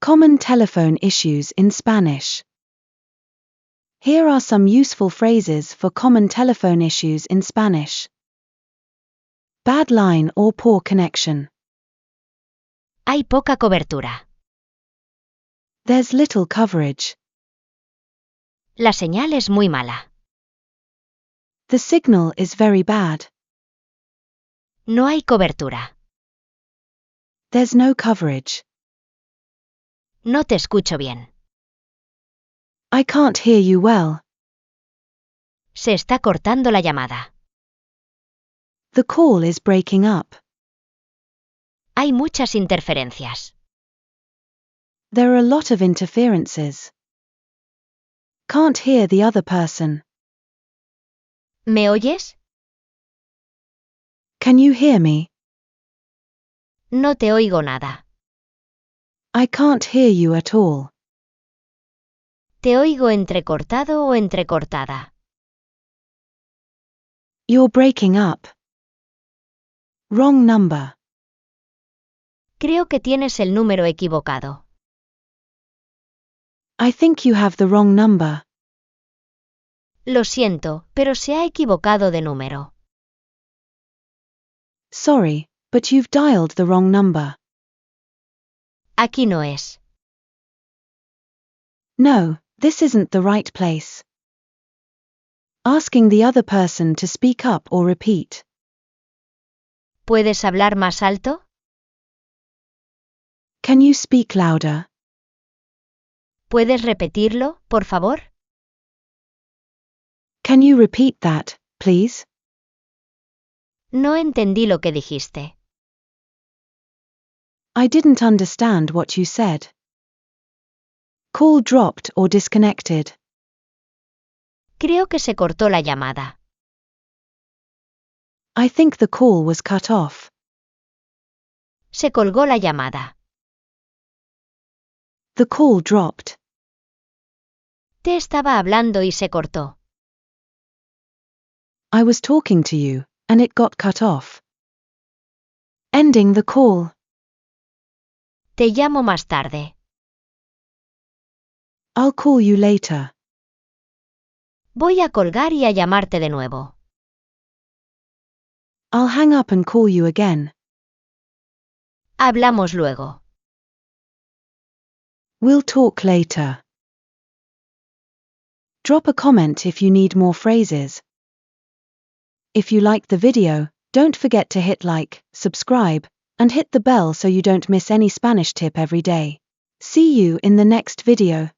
Common telephone issues in Spanish. Here are some useful phrases for common telephone issues in Spanish. Bad line or poor connection. Hay poca cobertura. There's little coverage. La señal es muy mala. The signal is very bad. No hay cobertura. There's no coverage. No te escucho bien. I can't hear you well. Se está cortando la llamada. The call is breaking up. Hay muchas interferencias. There are a lot of interferences. Can't hear the other person. ¿Me oyes? Can you hear me? No te oigo nada. I can't hear you at all. Te oigo entrecortado o entrecortada. You're breaking up. Wrong number. Creo que tienes el número equivocado. I think you have the wrong number. Lo siento, pero se ha equivocado de número. Sorry, but you've dialed the wrong number. Aquí no es. No, this isn't the right place. Asking the other person to speak up or repeat. ¿Puedes hablar más alto? Can you speak louder? ¿Puedes repetirlo, por favor? Can you repeat that, please? No entendí lo que dijiste. I didn't understand what you said. Call dropped or disconnected. Creo que se cortó la llamada. I think the call was cut off. Se colgó la llamada. The call dropped. Te estaba hablando y se cortó. I was talking to you, and it got cut off. Ending the call. Te llamo más tarde. I'll call you later. Voy a colgar y a llamarte de nuevo. I'll hang up and call you again. Hablamos luego. We'll talk later. Drop a comment if you need more phrases. If you liked the video, don't forget to hit like, subscribe, and hit the bell so you don't miss any Spanish tip every day. See you in the next video.